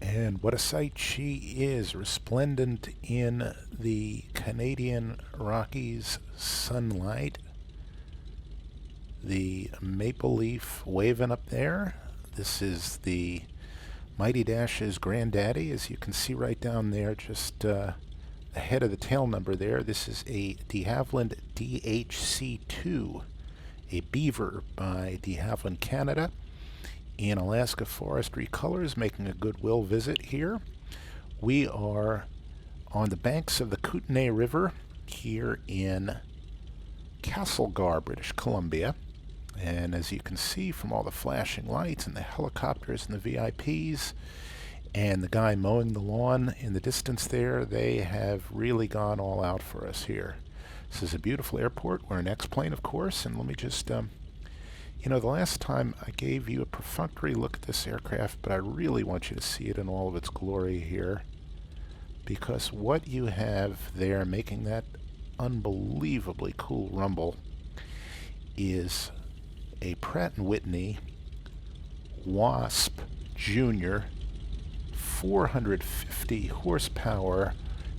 And what a sight she is, resplendent in the Canadian Rockies sunlight. The maple leaf waving up there. This is the Mighty Dash's granddaddy, as you can see right down there, just ahead of the tail number there. This is a de Havilland DHC2, a Beaver by de Havilland Canada, in Alaska forestry colors, making a goodwill visit here. We are on the banks of the Kootenay River here in Castlegar, British Columbia. And as you can see from all the flashing lights and the helicopters and the VIPs and the guy mowing the lawn in the distance there, they have really gone all out for us here. This is a beautiful airport. We're an X-plane, of course, and let me just the last time I gave you a perfunctory look at this aircraft, but I really want you to see it in all of its glory here, because what you have there making that unbelievably cool rumble is a Pratt & Whitney Wasp Junior 450 horsepower,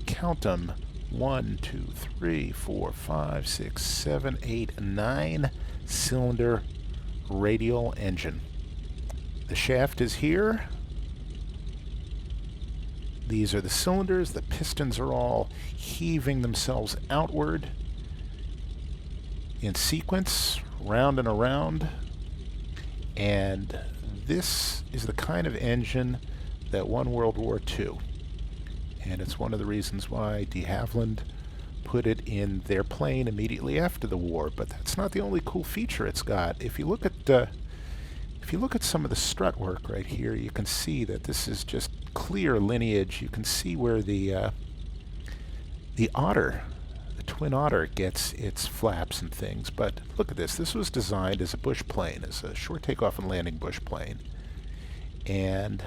count 'em, 1, 2, 3, 4, 5, 6, 7, 8, 9 cylinder radial engine. The shaft is here. These are the cylinders. The pistons are all heaving themselves outward in sequence, round and around. And this is the kind of engine that won World War II. And it's one of the reasons why de Havilland put it in their plane immediately after the war. But that's not the only cool feature it's got. If you look at some of the strut work right here, you can see that this is just clear lineage. You can see where the otter, the twin otter, gets its flaps and things. But look at this. This was designed as a bush plane, as a short takeoff and landing bush plane. And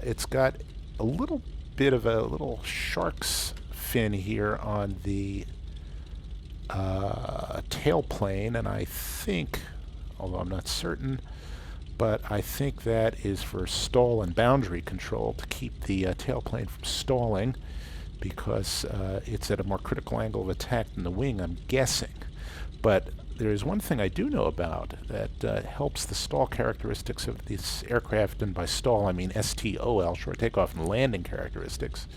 it's got a little bit of a little shark's fin here on the tailplane, and I think, although I'm not certain, but I think that is for stall and boundary control to keep the tailplane from stalling, because it's at a more critical angle of attack than the wing, I'm guessing. But there is one thing I do know about that helps the stall characteristics of this aircraft, and by stall I mean STOL, short takeoff and landing characteristics,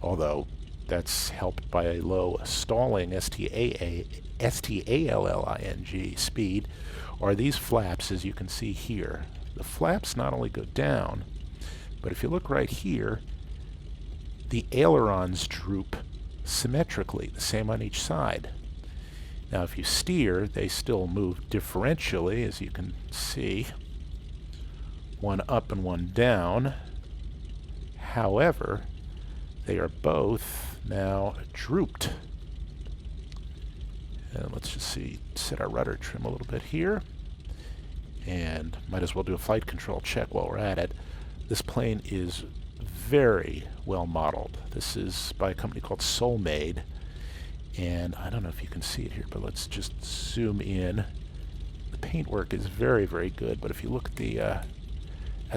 although that's helped by a low stalling STALLING speed, are these flaps, as you can see here. The flaps not only go down, but if you look right here, the ailerons droop symmetrically, the same on each side. Now if you steer, they still move differentially, as you can see, one up and one down. However, they are both now drooped. And let's just set our rudder trim a little bit here. And might as well do a flight control check while we're at it. This plane is very well modeled. This is by a company called Soulmade. And I don't know if you can see it here, but let's just zoom in. The paintwork is very, very good. But if you look at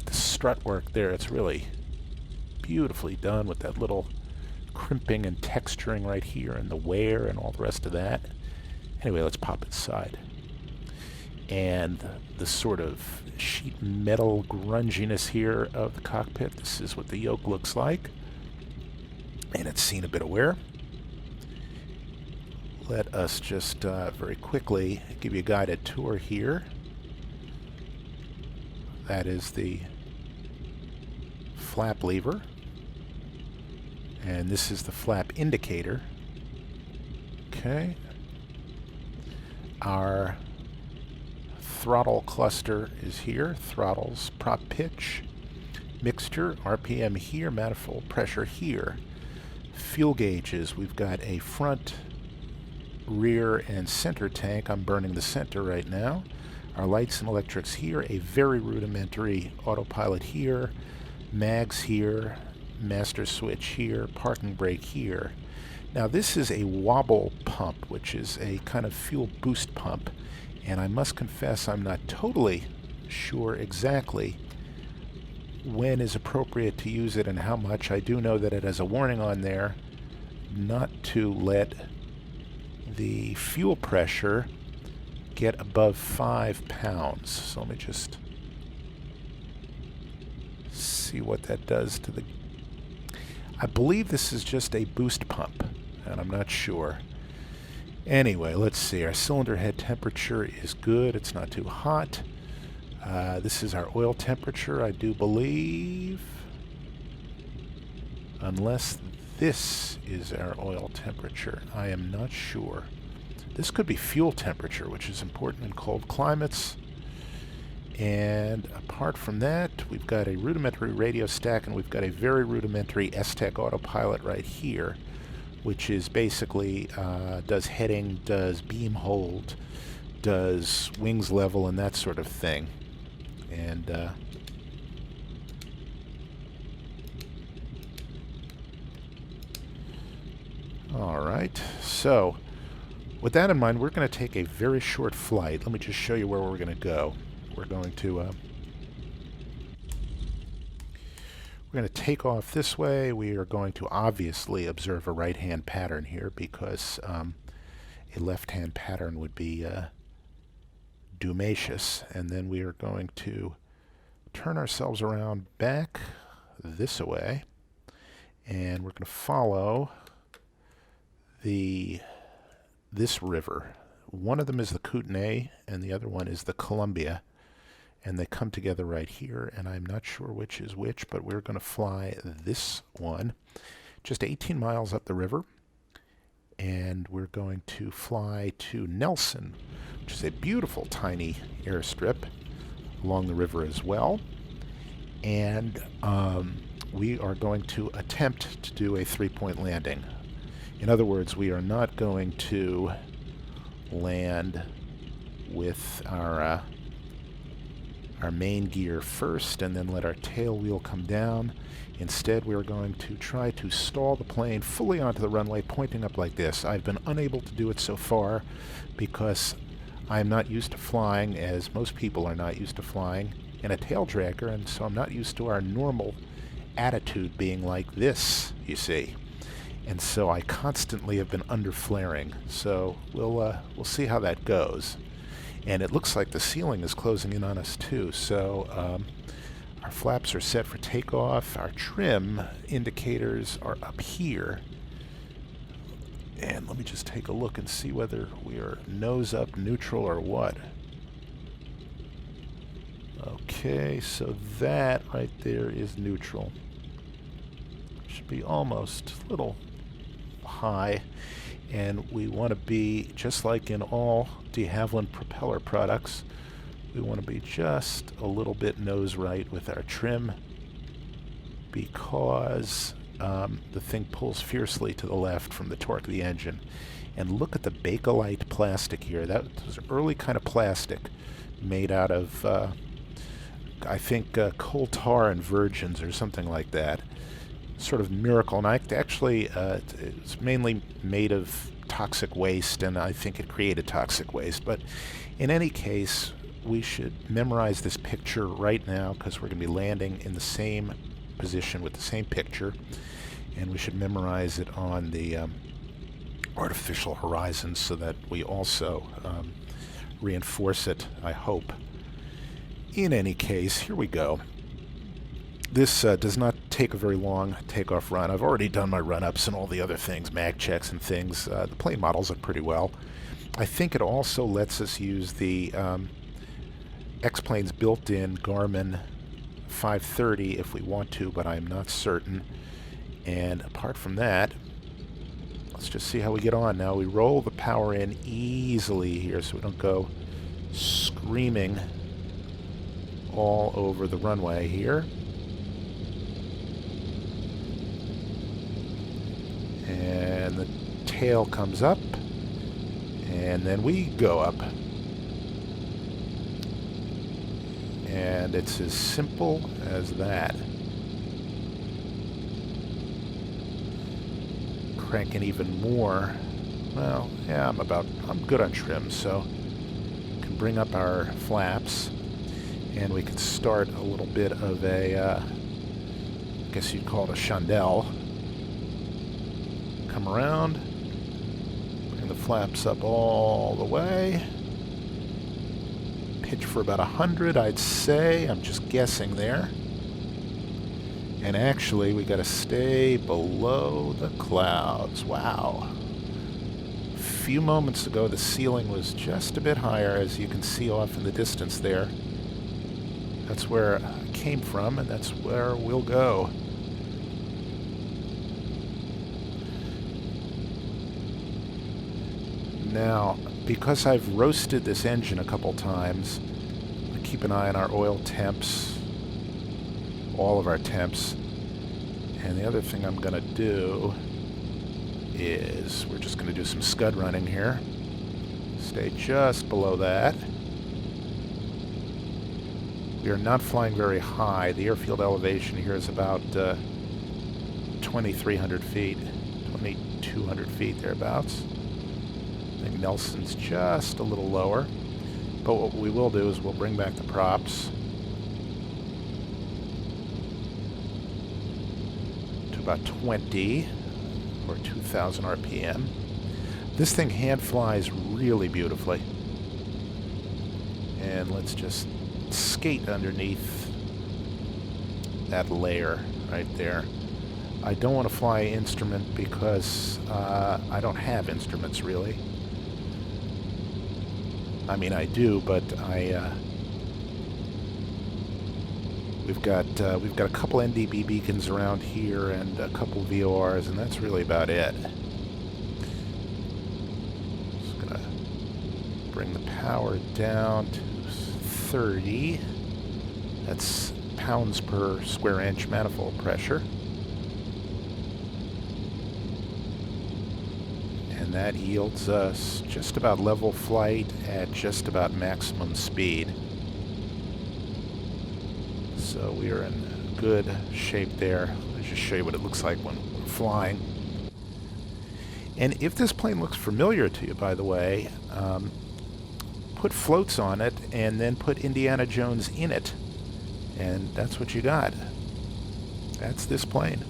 the strut work there, it's really beautifully done with that little crimping and texturing right here and the wear and all the rest of that. Anyway, let's pop inside. And the sort of sheet metal grunginess here of the cockpit, this is what the yoke looks like. And it's seen a bit of wear. Let us just very quickly give you a guided tour here. That is the flap lever. And this is the flap indicator. Okay. Our throttle cluster is here. Throttles, prop pitch, mixture, RPM here, manifold pressure here. Fuel gauges, we've got a front, rear, and center tank. I'm burning the center right now. Our lights and electrics here, a very rudimentary autopilot here, mags here, master switch here, parking brake here. Now this is a wobble pump, which is a kind of fuel boost pump, and I must confess I'm not totally sure exactly when is appropriate to use it and how much. I do know that it has a warning on there not to let the fuel pressure get above 5 pounds. So let me just see what that does to the... I believe this is just a boost pump, and I'm not sure. Anyway, let's see. Our cylinder head temperature is good. It's not too hot. This is our oil temperature, I do believe. Unless this is our oil temperature. I am not sure. This could be fuel temperature, which is important in cold climates. And apart from that, we've got a rudimentary radio stack, and we've got a very rudimentary S-Tech autopilot right here, which is basically does heading, does beam hold, does wings level, and that sort of thing. And all right, so with that in mind, we're going to take a very short flight. Let me just show you where we're going to go. We're going to take off this way. We are going to obviously observe a right-hand pattern here because a left-hand pattern would be doomacious. And then we are going to turn ourselves around back this way, and we're going to follow this river. One of them is the Kootenai, and the other one is the Columbia. And they come together right here, and I'm not sure which is which, but we're going to fly this one just 18 miles up the river, and we're going to fly to Nelson, which is a beautiful tiny airstrip along the river as well. And we are going to attempt to do a 3-point landing. In other words, we are not going to land with our main gear first and then let our tail wheel come down. Instead, we are going to try to stall the plane fully onto the runway, pointing up like this. I've been unable to do it so far because I'm not used to flying, as most people are not used to flying, in a tail-dragger, and so I'm not used to our normal attitude being like this, you see. And so I constantly have been under-flaring. So we'll see how that goes. And it looks like the ceiling is closing in on us too. So our flaps are set for takeoff. Our trim indicators are up here. And let me just take a look and see whether we are nose up, neutral, or what. Okay, so that right there is neutral. Should be almost a little high, and we want to be, just like in all de Havilland propeller products, we want to be just a little bit nose right with our trim, because the thing pulls fiercely to the left from the torque of the engine. And look at the Bakelite plastic here. That was early kind of plastic made out of I think coal tar and virgins or something like that. Sort of miracle. And actually it's mainly made of toxic waste, and I think it created toxic waste. But in any case, we should memorize this picture right now, because we're going to be landing in the same position with the same picture, and we should memorize it on the artificial horizon so that we also reinforce it, I hope. In any case, here we go. This does not take a very long takeoff run. I've already done my run-ups and all the other things, mag checks and things. The plane models it pretty well. I think it also lets us use the X-Plane's built-in Garmin 530 if we want to, but I'm not certain. And apart from that, let's just see how we get on. Now we roll the power in easily here so we don't go screaming all over the runway here. And the tail comes up, and then we go up. And it's as simple as that. Cranking even more. Well, yeah, I'm good on trim, so we can bring up our flaps. And we can start a little bit of a, I guess you'd call it a chandelle. Come around, bring the flaps up all the way. Pitch for about 100, I'd say. I'm just guessing there. And actually, we got to stay below the clouds. Wow. A few moments ago, the ceiling was just a bit higher, as you can see off in the distance there. That's where I came from, and that's where we'll go. Now, because I've roasted this engine a couple times, I keep an eye on our oil temps, all of our temps. And the other thing I'm going to do is we're just going to do some scud running here. Stay just below that. We are not flying very high. The airfield elevation here is about 2,300 feet, 2,200 feet thereabouts. I think Nelson's just a little lower. But what we will do is we'll bring back the props to about 20 or 2,000 RPM. This thing hand flies really beautifully. And let's just skate underneath that layer right there. I don't want to fly instrument because I don't have instruments really. I mean, I do, but we've got a couple NDB beacons around here and a couple VORs, and that's really about it. Just gonna bring the power down to 30. That's pounds per square inch manifold pressure. And that yields us just about level flight at just about maximum speed. So we are in good shape there. I'll just show you what it looks like when we're flying. And if this plane looks familiar to you, by the way, put floats on it and then put Indiana Jones in it. And that's what you got. That's this plane.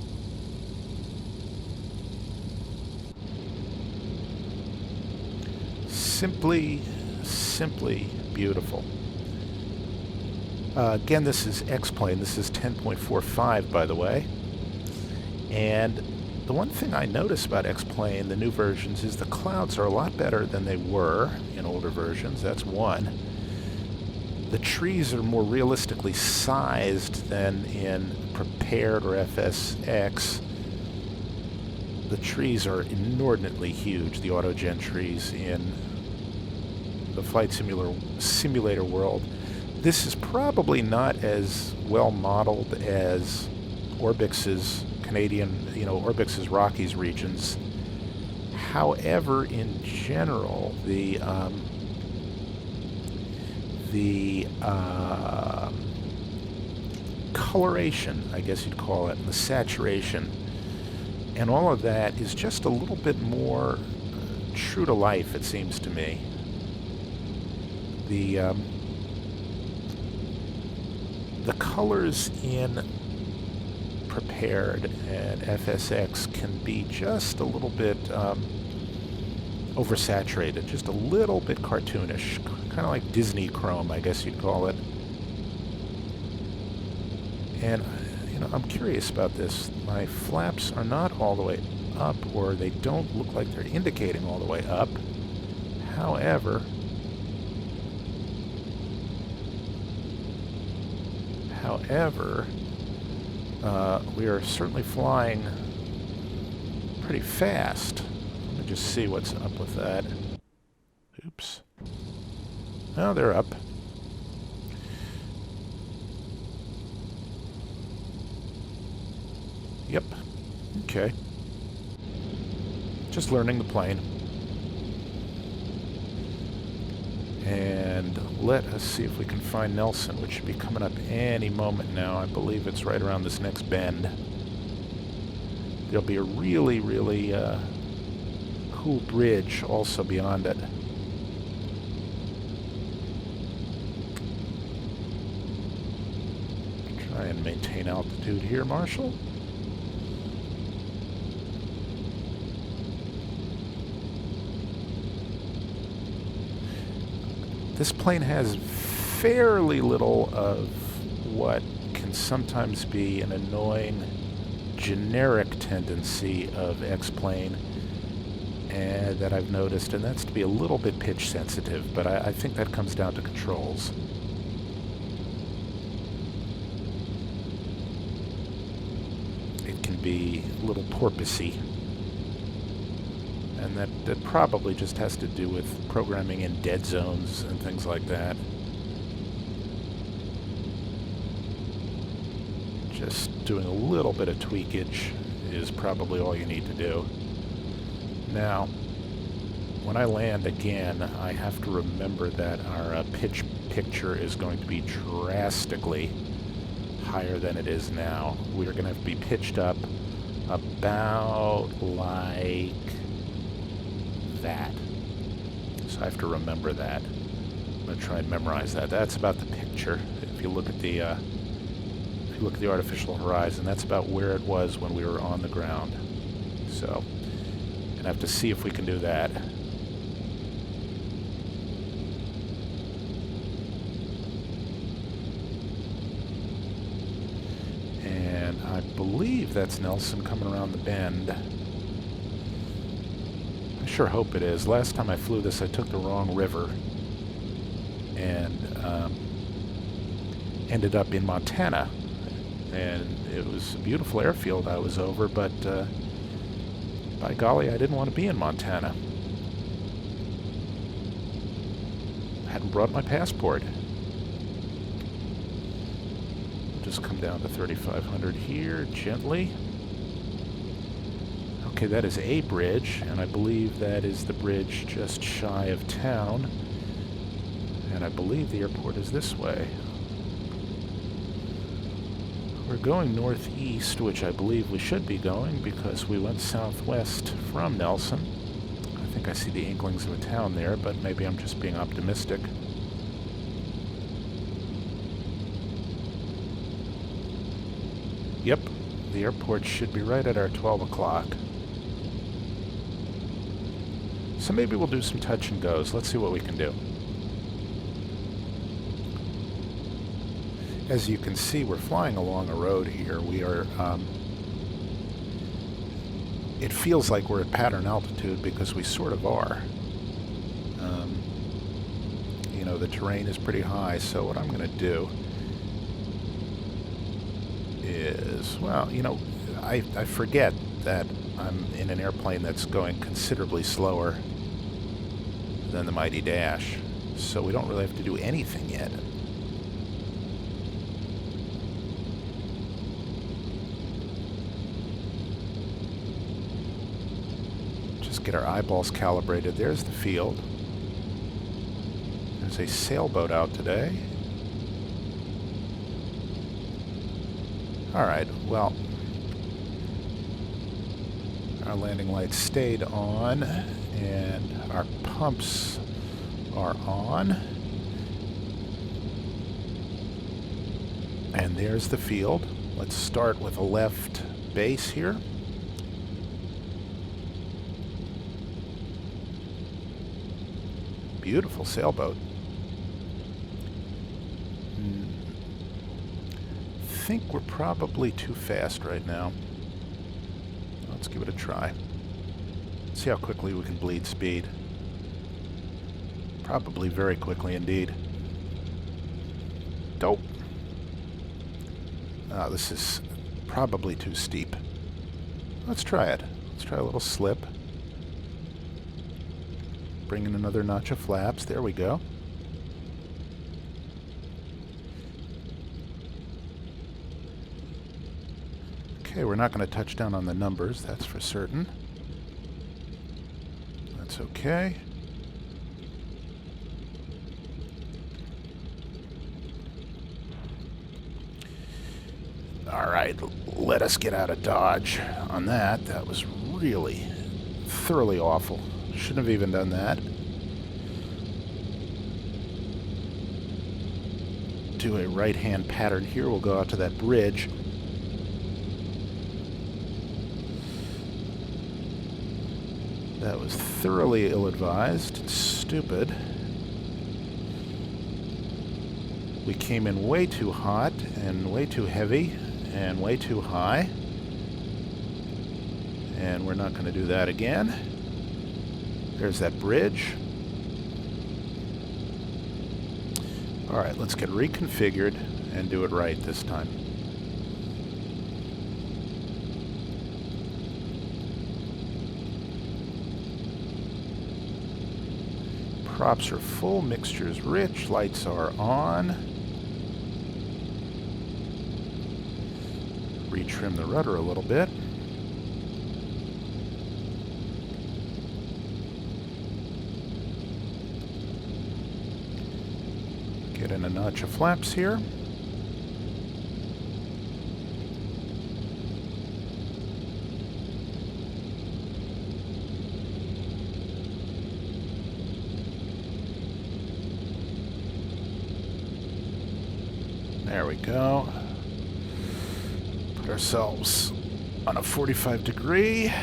Simply beautiful. Again, this is X-Plane. This is 10.45, by the way. And the one thing I notice about X-Plane, the new versions, is the clouds are a lot better than they were in older versions. That's one. The trees are more realistically sized than in Prepared or FSX. The trees are inordinately huge, the autogen trees in the flight simulator world. This is probably not as well modeled as Orbix's Canadian, Orbix's Rockies regions. However, in general, the coloration, I guess you'd call it, and the saturation, and all of that is just a little bit more true to life, it seems to me. The colors in Prepared and FSX can be just a little bit oversaturated, just a little bit cartoonish, kind of like Disney Chrome, I guess you'd call it. And I'm curious about this. My flaps are not all the way up, or they don't look like they're indicating all the way up. However, we are certainly flying pretty fast. Let me just see what's up with that. Oops. Oh, they're up. Yep. Okay. Just learning the plane. And let us see if we can find Nelson, which should be coming up any moment now. I believe it's right around this next bend. There'll be a really, really cool bridge also beyond it. Try and maintain altitude here, Marshall. This plane has fairly little of what can sometimes be an annoying generic tendency of X-plane that I've noticed, and that's to be a little bit pitch sensitive, but I think that comes down to controls. It can be a little porpoisey, and that probably just has to do with programming in dead zones and things like that. Just doing a little bit of tweakage is probably all you need to do. Now, when I land again, I have to remember that our pitch picture is going to be drastically higher than it is now. We're going to have to be pitched up about like that. So I have to remember that. I'm going to try and memorize that. That's about the picture. If you look at the artificial horizon, that's about where it was when we were on the ground. So, and I have to see if we can do that. And I believe that's Nelson coming around the bend. I sure hope it is. Last time I flew this, I took the wrong river and ended up in Montana. And it was a beautiful airfield I was over, but by golly, I didn't want to be in Montana. I hadn't brought my passport. Just come down to 3,500 here, gently. Okay, that is a bridge, and I believe that is the bridge just shy of town. And I believe the airport is this way. We're going northeast, which I believe we should be going because we went southwest from Nelson. I think I see the inklings of a town there, but maybe I'm just being optimistic. Yep, the airport should be right at our 12 o'clock. So maybe we'll do some touch and goes. Let's see what we can do. As you can see, we're flying along a road here. We are, it feels like we're at pattern altitude because we sort of are. You know, the terrain is pretty high, so what I'm going to do is, well, you know, I forget that I'm in an airplane that's going considerably slower than the Mighty Dash, so we don't really have to do anything yet. Get our eyeballs calibrated. There's the field. There's a sailboat out today. Alright, well, our landing lights stayed on and our pumps are on. And there's the field. Let's start with a left base here. Beautiful sailboat. I think we're probably too fast right now. Let's give it a try. See how quickly we can bleed speed. Probably very quickly indeed. Dope. This is probably too steep. Let's try it. Let's try a little slip. Bring in another notch of flaps. There we go. Okay, we're not going to touch down on the numbers, that's for certain. That's okay. All right, let us get out of Dodge on that. That was really thoroughly awful. Shouldn't have even done that. do a right-hand pattern here. We'll go out to that bridge. That was thoroughly ill-advised and stupid. We came in way too hot and way too heavy and way too high. And we're not going to do that again. There's that bridge. Alright, let's get reconfigured and do it right this time. Props are full, mixture's rich, lights are on. Retrim the rudder a little bit. Get in a notch of flaps here. There we go. Put ourselves on a 45 degree,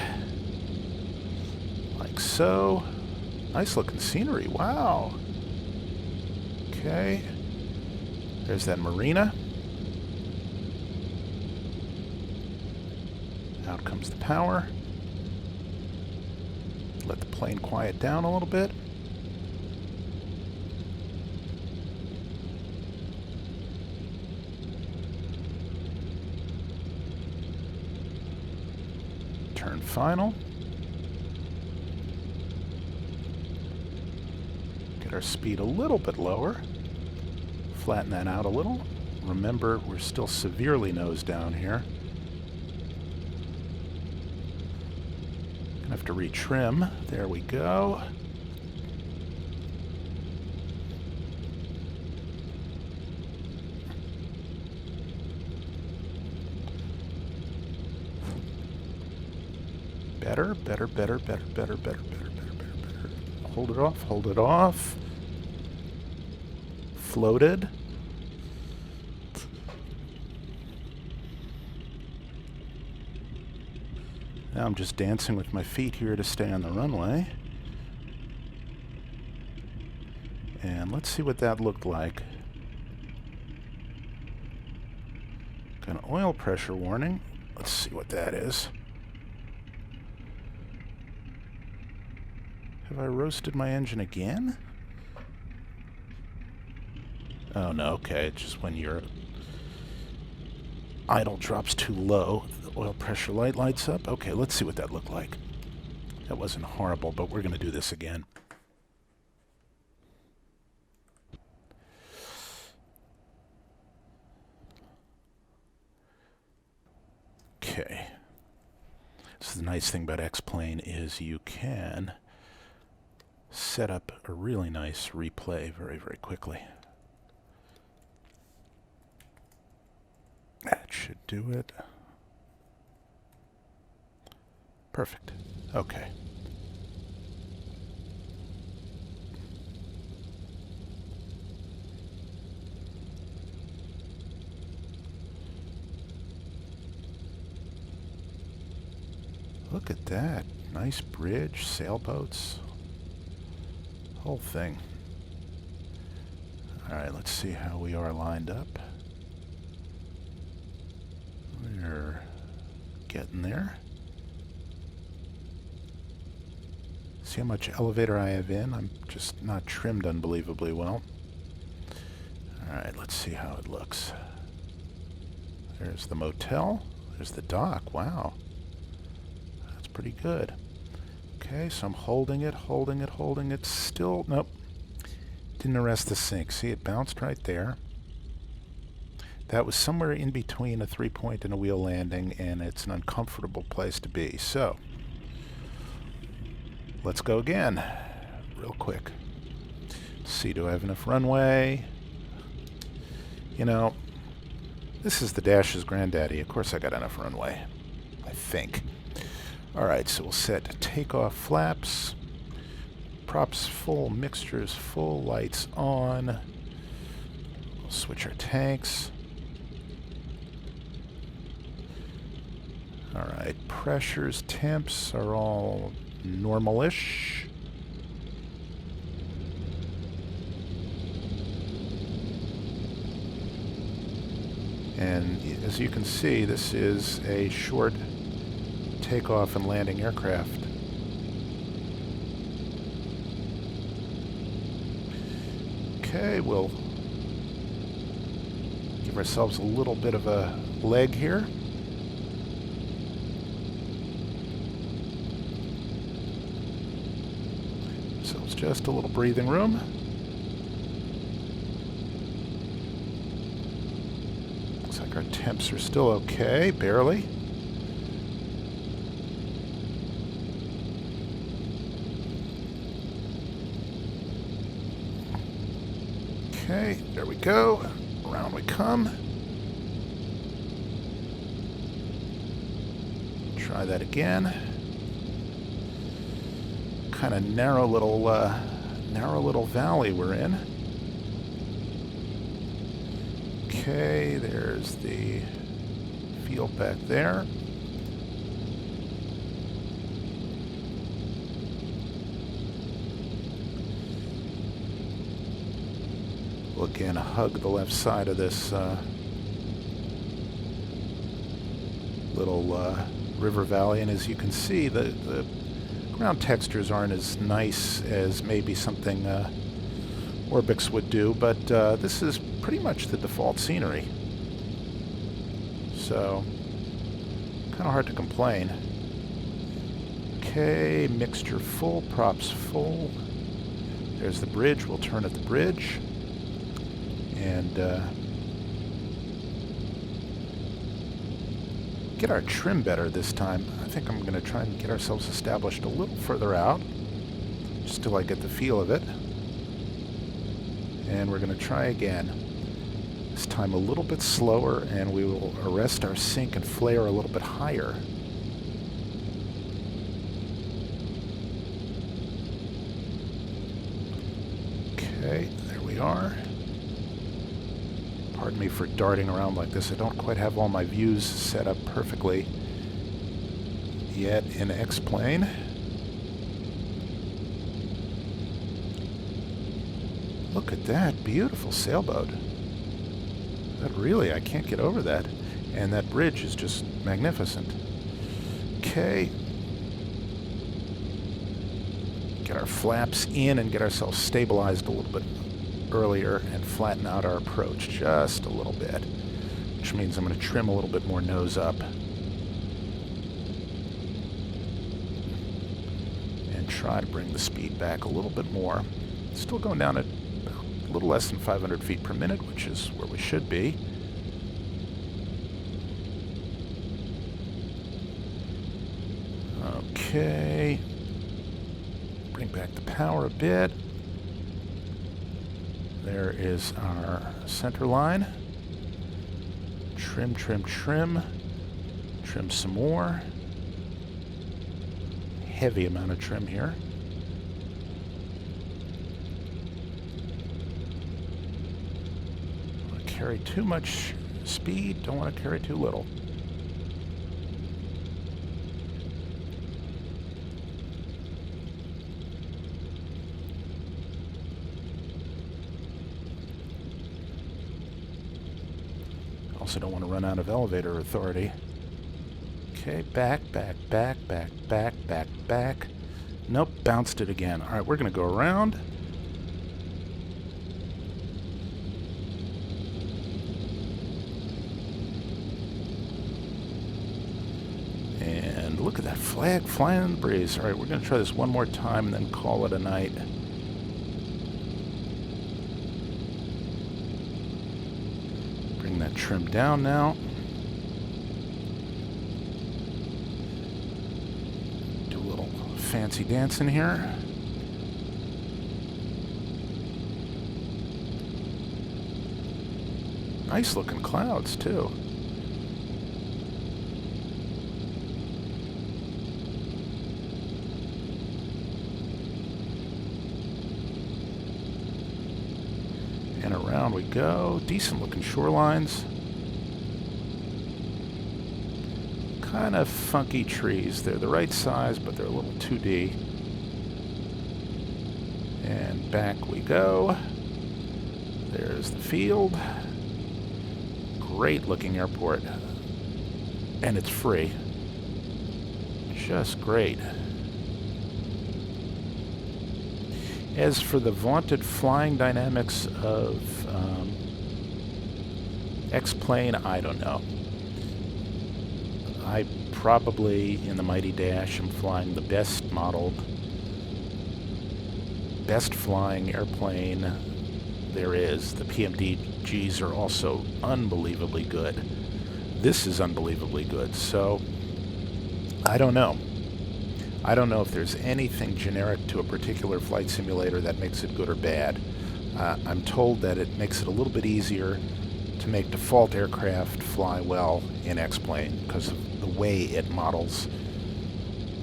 like so. Nice looking scenery, wow. Okay, there's that marina. Out comes the power. Let the plane quiet down a little bit. Turn final. Get our speed a little bit lower. Flatten that out a little. Remember, we're still severely nose down here. Gonna have to retrim. There we go. Better, better, better, better, better, better, better, better, better, better. Hold it off, hold it off. Floated. Now I'm just dancing with my feet here to stay on the runway. And let's see what that looked like. Got an oil pressure warning. Let's see what that is. Have I roasted my engine again? Oh no, okay, it's just when your idle drops too low, the oil pressure light lights up. Okay, let's see what that looked like. That wasn't horrible, but we're going to do this again. Okay. So the nice thing about X-Plane is you can set up a really nice replay very, very quickly. That should do it. Perfect. Okay. Look at that. Nice bridge, sailboats. Whole thing. Alright, let's see how we are lined up. We're getting there. See how much elevator I have in? I'm just not trimmed unbelievably well. Alright, let's see how it looks. There's the motel. There's the dock. Wow. That's pretty good. Okay, so I'm holding it, holding it, holding it. Still, nope. Didn't arrest the sink. See, it bounced right there. That was somewhere in between a 3-point and a wheel landing, and it's an uncomfortable place to be. So, let's go again, real quick. Let's see, do I have enough runway? You know, this is the Dash's granddaddy. Of course I got enough runway, I think. Alright, so we'll set takeoff flaps. Props full, mixtures full, lights on. We'll Switch our tanks. Alright, pressures, temps are all normal-ish. And as you can see, this is a short takeoff and landing aircraft. Okay, we'll give ourselves a little bit of a leg here. So it's just a little breathing room. Looks like our temps are still okay, barely. Okay, there we go. Around we come. Try that again. Kind of narrow little valley we're in. Okay, there's the field back there. We'll again hug the left side of this little river valley, and as you can see, the ground textures aren't as nice as maybe something Orbix would do, but this is pretty much the default scenery. So, kind of hard to complain. Okay, mixture full, props full. There's the bridge. We'll turn at the bridge. And get our trim better this time. I think I'm going to try and get ourselves established a little further out, just till I get the feel of it. And we're going to try again. This time a little bit slower, and we will arrest our sink and flare a little bit higher. Okay, there we are. Pardon me for darting around like this. I don't quite have all my views set up perfectly yet in X-Plane. Look at that beautiful sailboat. That really, I can't get over that. And that bridge is just magnificent. Okay. Get our flaps in and get ourselves stabilized a little bit earlier and flatten out our approach just a little bit, which means I'm going to trim a little bit more nose up and try to bring the speed back a little bit more. Still going down at a little less than 500 feet per minute, which is where we should be. Okay, bring back the power a bit. There is our center line. Trim, trim, trim. Trim some more. Heavy amount of trim here. Don't want to carry too much speed. Don't want to carry too little. Also don't want to run out of elevator authority. Okay, back, back, back, back, back, back, back. Nope, bounced it again. All right, we're going to go around. And look at that flag flying in the breeze. All right, we're going to try this one more time and then call it a night. That trim down now. Do a little fancy dancing here. Nice looking clouds too. And around around we go. Decent looking shorelines. Kind of funky trees. They're the right size, but they're a little 2D. And back we go. There's the field. Great looking airport. And it's free. Just great. As for the vaunted flying dynamics of X-Plane, I don't know. I probably, in the Mighty Dash, am flying the best modeled, best flying airplane there is. The PMDGs are also unbelievably good. This is unbelievably good, so I don't know. I don't know if there's anything generic to a particular flight simulator that makes it good or bad. I'm told that it makes it a little bit easier to make default aircraft fly well in X-Plane because of the way it models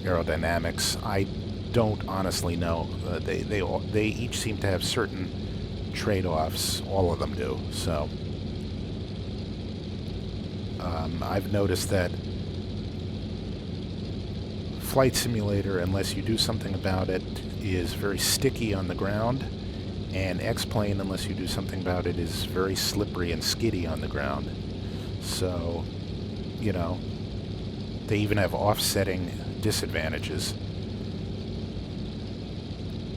aerodynamics. I don't honestly know. They each seem to have certain trade-offs. All of them do. So I've noticed that Flight Simulator, unless you do something about it, is very sticky on the ground, and X-Plane, unless you do something about it, is very slippery and skiddy on the ground. So, you know, they even have offsetting disadvantages.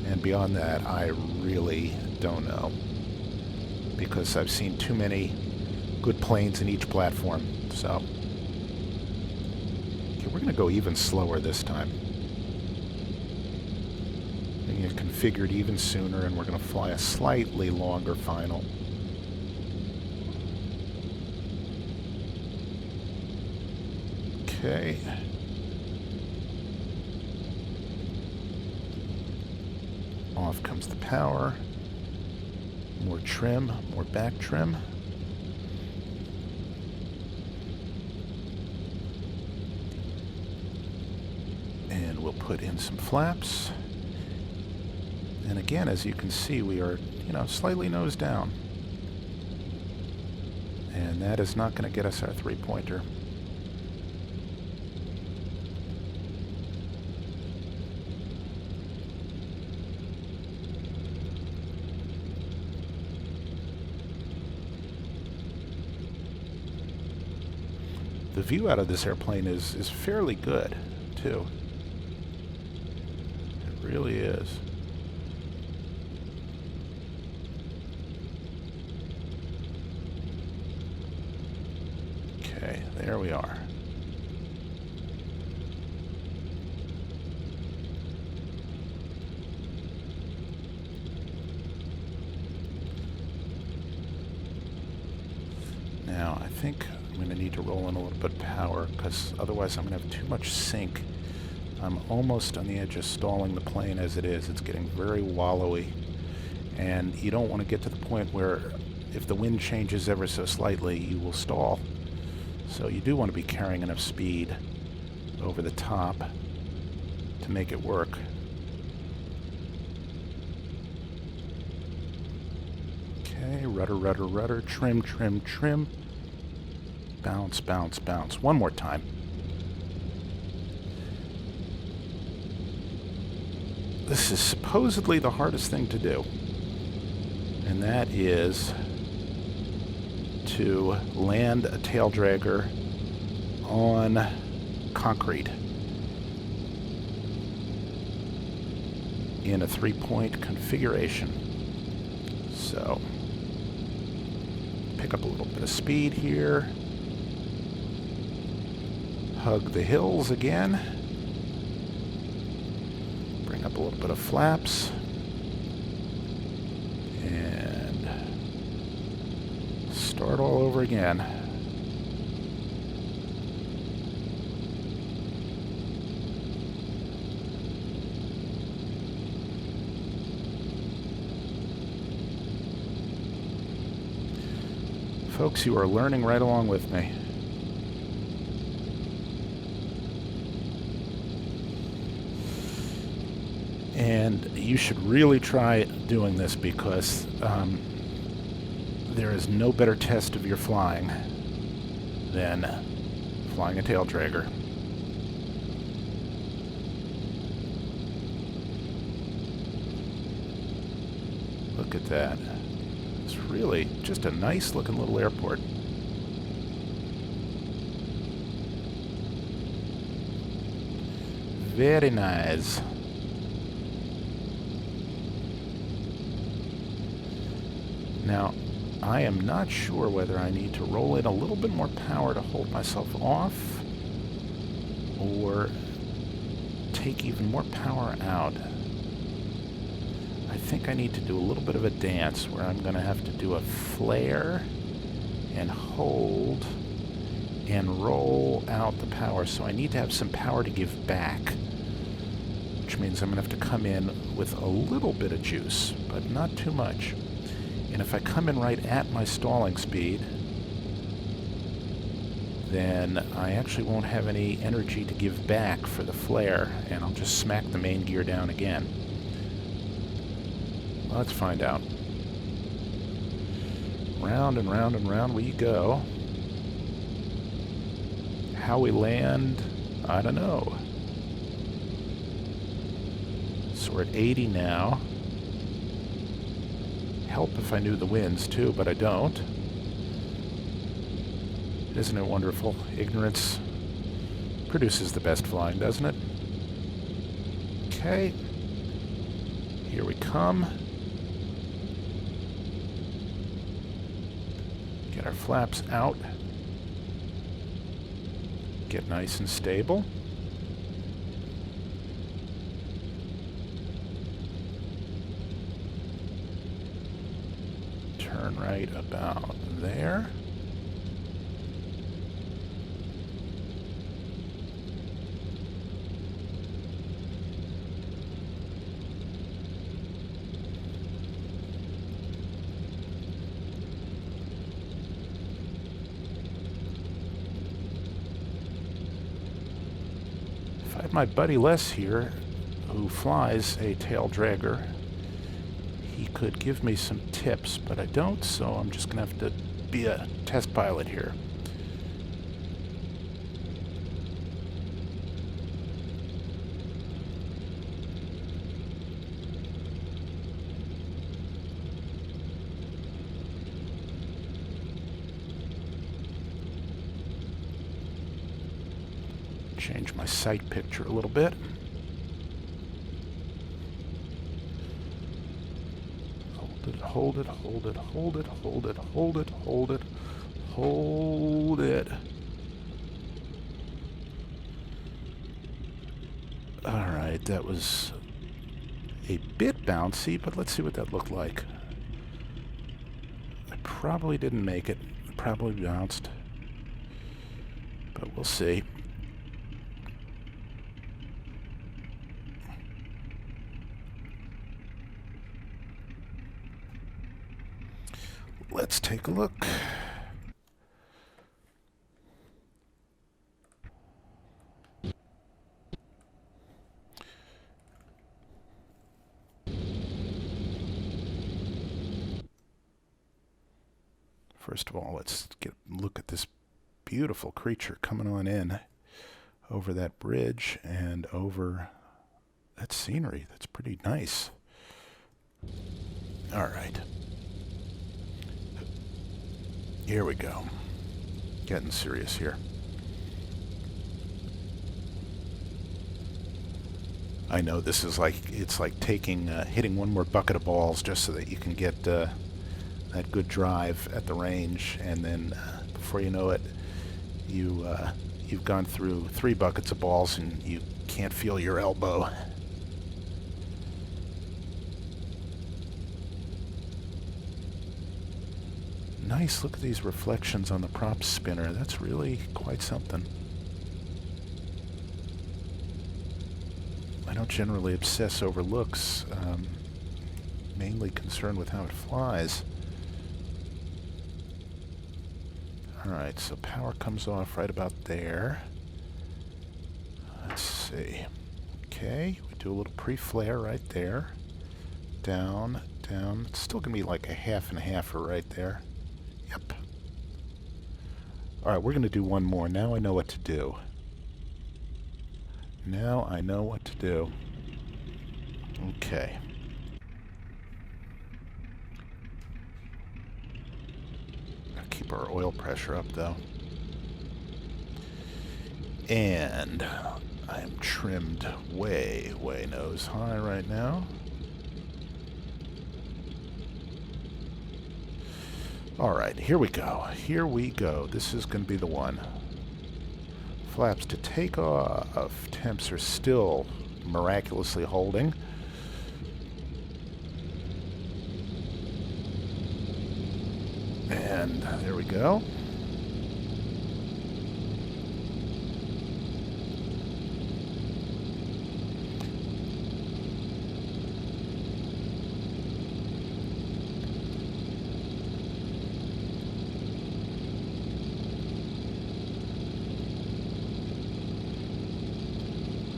And beyond that, I really don't know, because I've seen too many good planes in each platform. So we're going to go even slower this time. And get configured even sooner, and we're going to fly a slightly longer final. Okay. Off comes the power. More trim, more back trim. We'll put in some flaps. And again, as you can see, we are, slightly nose down. And that is not going to get us our three-pointer. The view out of this airplane is fairly good, too. Really is. Okay, there we are. Now, I think I'm going to need to roll in a little bit of power, because otherwise I'm going to have too much sink. I'm almost on the edge of stalling the plane as it is. It's getting very wallowy, and you don't want to get to the point where if the wind changes ever so slightly, you will stall. So you do want to be carrying enough speed over the top to make it work. Okay, rudder, rudder, rudder, trim, trim, trim. Bounce, bounce, bounce. One more time. This is supposedly the hardest thing to do, and that is to land a tail-dragger on concrete in a three-point configuration. So, pick up a little bit of speed here, hug the hills again, bring up a little bit of flaps, and start all over again. Folks, you are learning right along with me. And you should really try doing this, because there is no better test of your flying than flying a Taildragger. Look at that. It's really just a nice looking little airport. Very nice. Now, I am not sure whether I need to roll in a little bit more power to hold myself off or take even more power out. I think I need to do a little bit of a dance where I'm going to have to do a flare and hold and roll out the power. So I need to have some power to give back, which means I'm going to have to come in with a little bit of juice, but not too much. And if I come in right at my stalling speed, then I actually won't have any energy to give back for the flare, and I'll just smack the main gear down again. Let's find out. Round and round and round we go. How we land, I don't know. So we're at 80 now. Help if I knew the winds too, but I don't. Isn't it wonderful? Ignorance produces the best flying, doesn't it? Okay. Here we come. Get our flaps out. Get nice and stable. Turn right about there. If I had my buddy Les here, who flies a Taildragger, he could give me some tips, but I don't, so I'm just going to have to be a test pilot here. Change my sight picture a little bit. Hold it, hold it, hold it, hold it, hold it, hold it, hold it. Alright, that was a bit bouncy, but let's see what that looked like. I probably didn't make it. Probably bounced. But we'll see. Let's take a look. First of all, let's look at this beautiful creature coming on in over that bridge and over that scenery. That's pretty nice. All right. Here we go. Getting serious here. I know this is like, it's like taking, hitting one more bucket of balls just so that you can get that good drive at the range, and then before you know it, you've gone through 3 buckets of balls and you can't feel your elbow. Nice, look at these reflections on the prop spinner. That's really quite something. I don't generally obsess over looks, mainly concerned with how it flies. Alright, so power comes off right about there. Let's see. Okay, we do a little pre-flare right there. Down, down. It's still going to be like a half and a halfer right there. Alright, we're going to do one more. Now I know what to do. Now I know what to do. Okay. Gotta keep our oil pressure up, though. And I'm trimmed way, way nose high right now. Alright, here we go. Here we go. This is going to be the one. Flaps to take off. Temps are still miraculously holding. And there we go.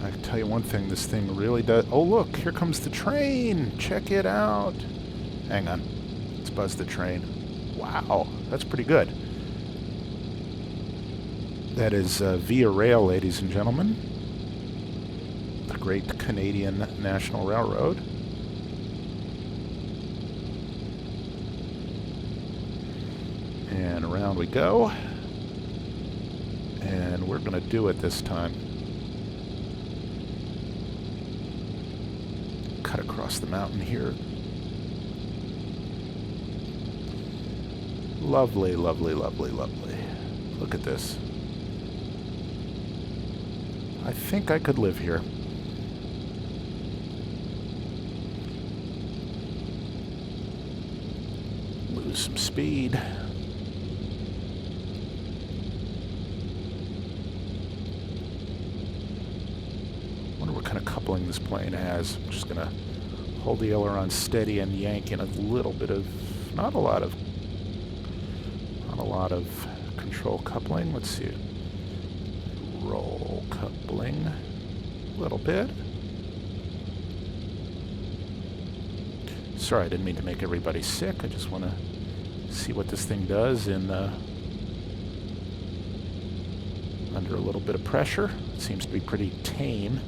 I can tell you one thing, this thing really does... Oh, look, here comes the train. Check it out. Hang on. Let's buzz the train. Wow, that's pretty good. That is Via Rail, ladies and gentlemen. The great Canadian National Railroad. And around we go. And we're going to do it this time. Cut across the mountain here. Lovely, lovely, lovely, lovely. Look at this. I think I could live here. Lose some speed. Wonder what kind of coupling this plane has. I'm just gonna hold the aileron steady and yank in a little bit of, not a lot of control coupling. Let's see. Roll coupling. A little bit. Sorry, I didn't mean to make everybody sick. I just want to see what this thing does in under a little bit of pressure. It seems to be pretty tame.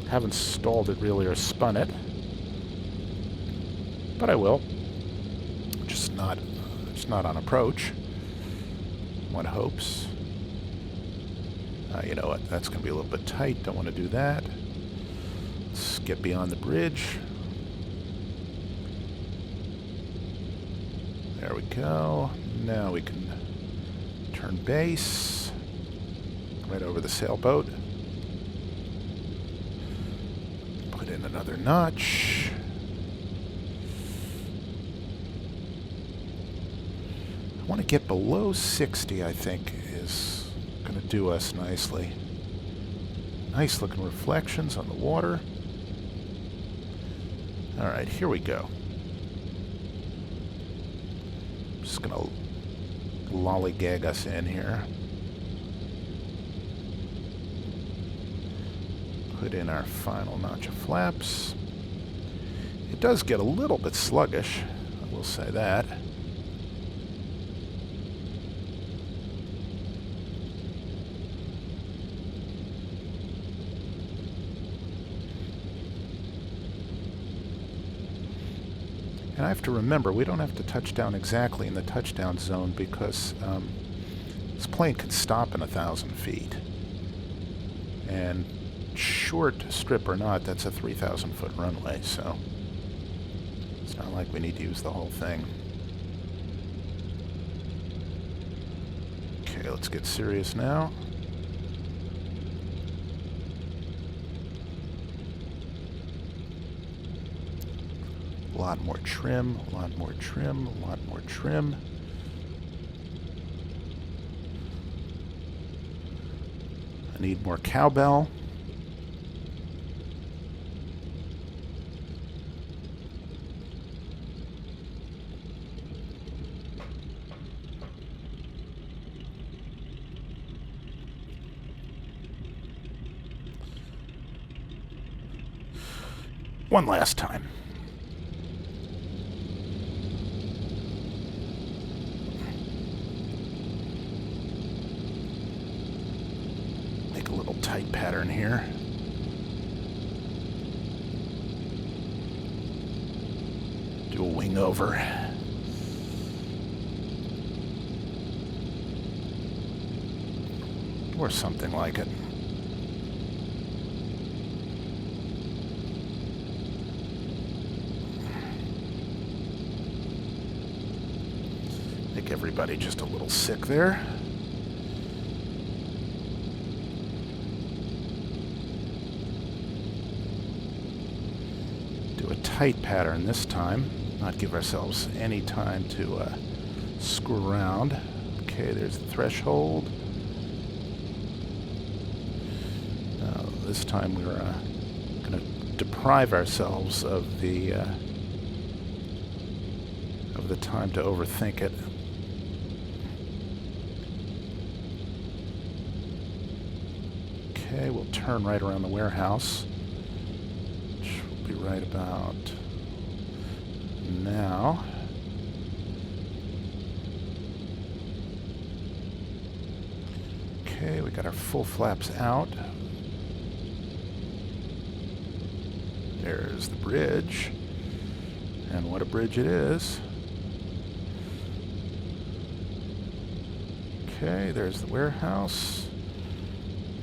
Haven't stalled it really or spun it. But I will. Just not on approach. One hopes. You know what? That's going to be a little bit tight. Don't want to do that. Let's get beyond the bridge. There we go. Now we can turn base. Right over the sailboat. Put in another notch. I want to get below 60, I think, is going to do us nicely. Nice looking reflections on the water. Alright, here we go. Just going to lollygag us in here. Put in our final notch of flaps. It does get a little bit sluggish, I will say that. And I have to remember, we don't have to touch down exactly in the touchdown zone because this plane can stop in 1,000 feet. And short strip or not, that's a 3,000 foot runway, so it's not like we need to use the whole thing. Okay, let's get serious now. A lot more trim, a lot more trim, a lot more trim. I need more cowbell. One last time. a little tight pattern here. Do a wing over. Or something like it. Make everybody just a little sick there. Do a tight pattern this time. Not give ourselves any time to screw around. Okay, there's the threshold. This time we're going to deprive ourselves of the time to overthink it. Okay, we'll turn right around the warehouse, which will be right about now. Okay, we got our full flaps out. There's the bridge, and what a bridge it is. Okay, there's the warehouse,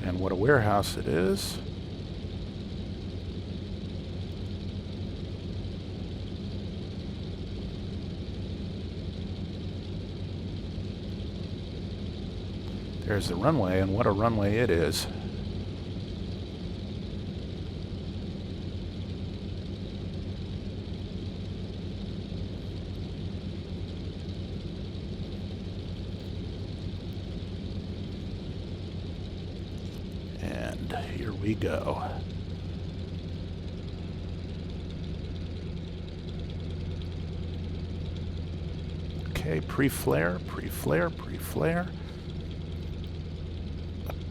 and what a warehouse it is. There's the runway, and what a runway it is. And here we go. Okay, pre-flare, pre-flare, pre-flare.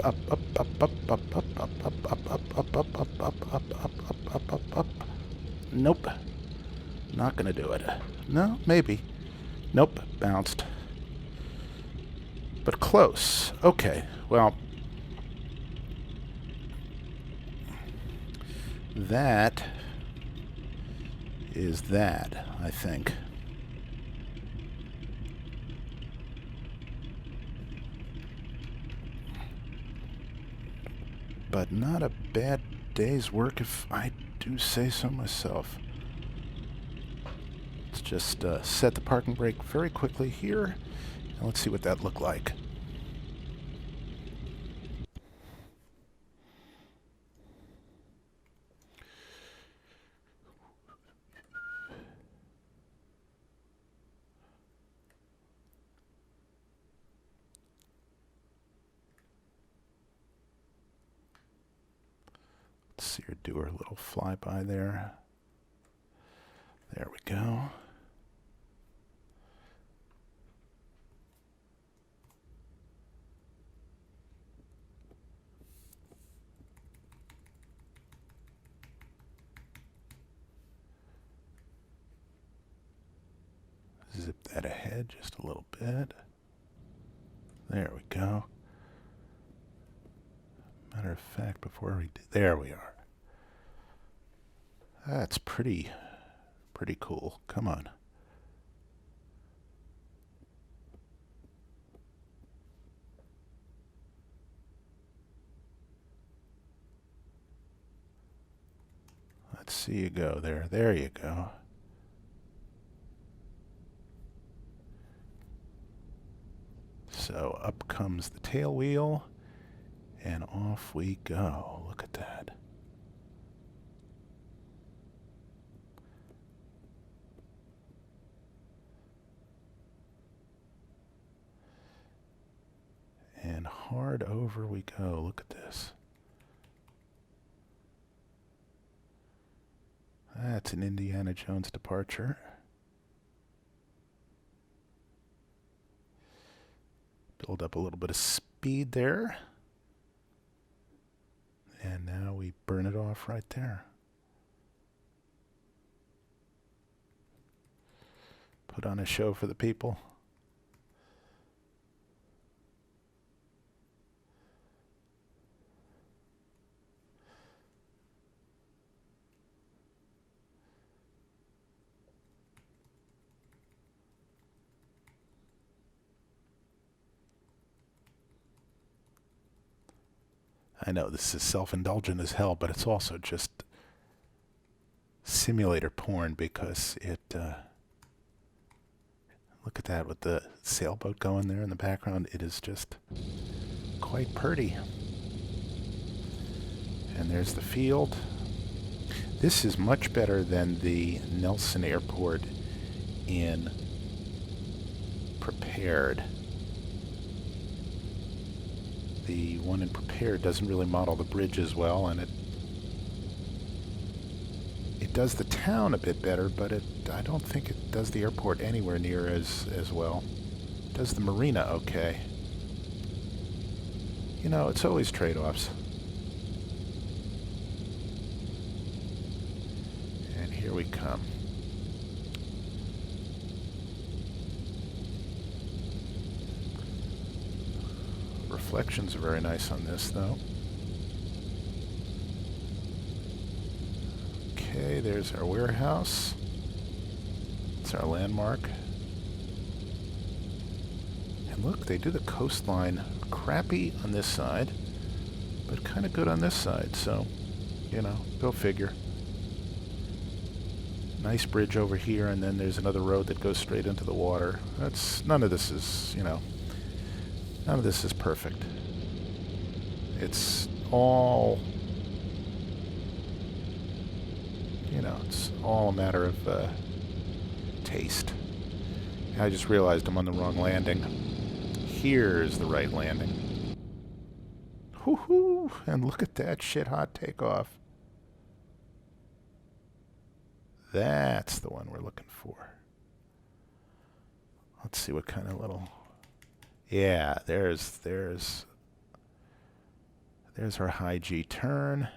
Up, up, up, up, up, up, up, up, up, up, up, up, up, up, up, up, up, up, up. Nope. Not gonna do it. No, maybe. Nope, bounced. But close. Okay, well, that is that, I think. But not a bad day's work, if I do say so myself. Let's just set the parking brake very quickly here, and let's see what that looked like. Let's see her do her little flyby there. There we go. Zip that ahead just a little bit. There we go. Matter of fact, before we do, there we are. That's pretty cool. Come on. Let's see you go there. There you go. So up comes the tail wheel, and off we go. Look at that. And hard over we go. Look at this. That's an Indiana Jones departure. Build up a little bit of speed there. And now we burn it off right there. Put on a show for the people. I know this is self-indulgent as hell, but it's also just simulator porn because it, look at that with the sailboat going there in the background. It is just quite pretty. And there's the field. This is much better than the Nelson Airport in Prepared. The one in Prepared doesn't really model the bridge as well, and it does the town a bit better, but I don't think it does the airport anywhere near as well. It does the marina okay. You know, it's always trade-offs. And here we come. Reflections are very nice on this, though. Okay, there's our warehouse. It's our landmark. And look, they do the coastline crappy on this side, but kind of good on this side, so, you know, go figure. Nice bridge over here, and then there's another road that goes straight into the water. None of this is, you know, none of this is perfect. It's all, you know, it's all a matter of taste. I just realized I'm on the wrong landing. Here's the right landing. Woohoo! And look at that shit-hot takeoff. That's the one we're looking for. Let's see what kind of little... Yeah, there's our high G turn.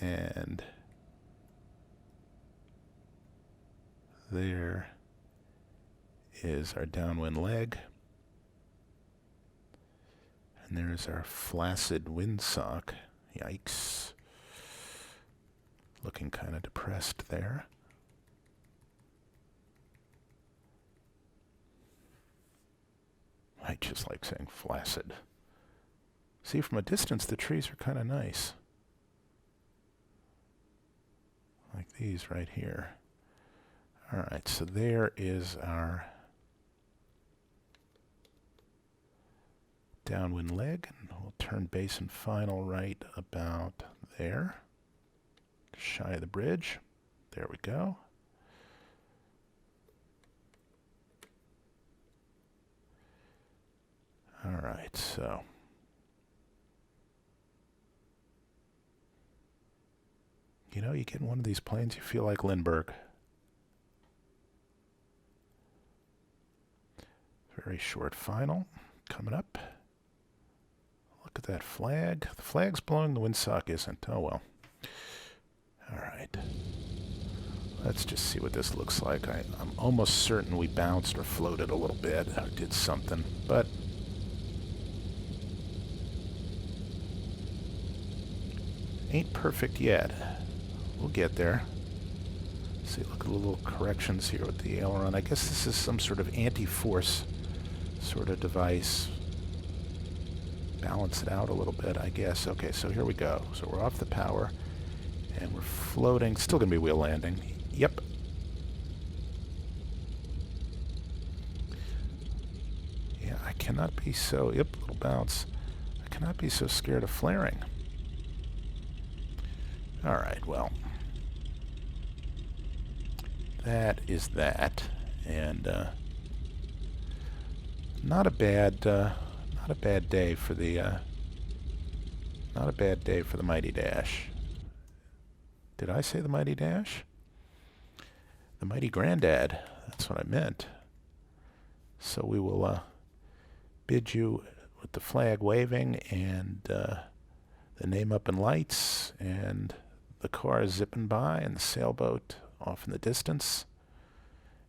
And there is our downwind leg. And there's our flaccid windsock. Yikes. Looking kind of depressed there. I just like saying flaccid. See, from a distance, the trees are kind of nice. Like these right here. Alright, so there is our downwind leg, and we'll turn base and final right about there. Shy of the bridge. There we go. Alright, so you know, you get in one of these planes, you feel like Lindbergh. Very short final coming up. Look at that flag. The flag's blowing, the windsock isn't. Oh well. Alright. Let's just see what this looks like. I'm almost certain we bounced or floated a little bit or did something, but ain't perfect yet. We'll get there. See, look at the little corrections here with the aileron. I guess this is some sort of anti-force sort of device. Balance it out a little bit, I guess. Okay, so here we go. So we're off the power, and we're floating. Still going to be wheel landing. Yep. Yeah, I cannot be so... Yep, little bounce. I cannot be so scared of flaring. Alright, well, that is that, and not a bad day for the Mighty Dash. Did I say the Mighty Dash? The Mighty Granddad, that's what I meant. So we will bid you with the flag waving and the name up in lights, and the car zipping by, and the sailboat off in the distance,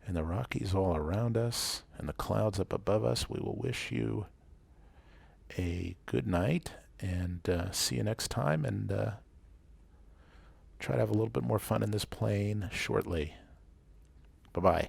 and the Rockies all around us, and the clouds up above us. We will wish you a good night, and see you next time, and try to have a little bit more fun in this plane shortly. Bye-bye.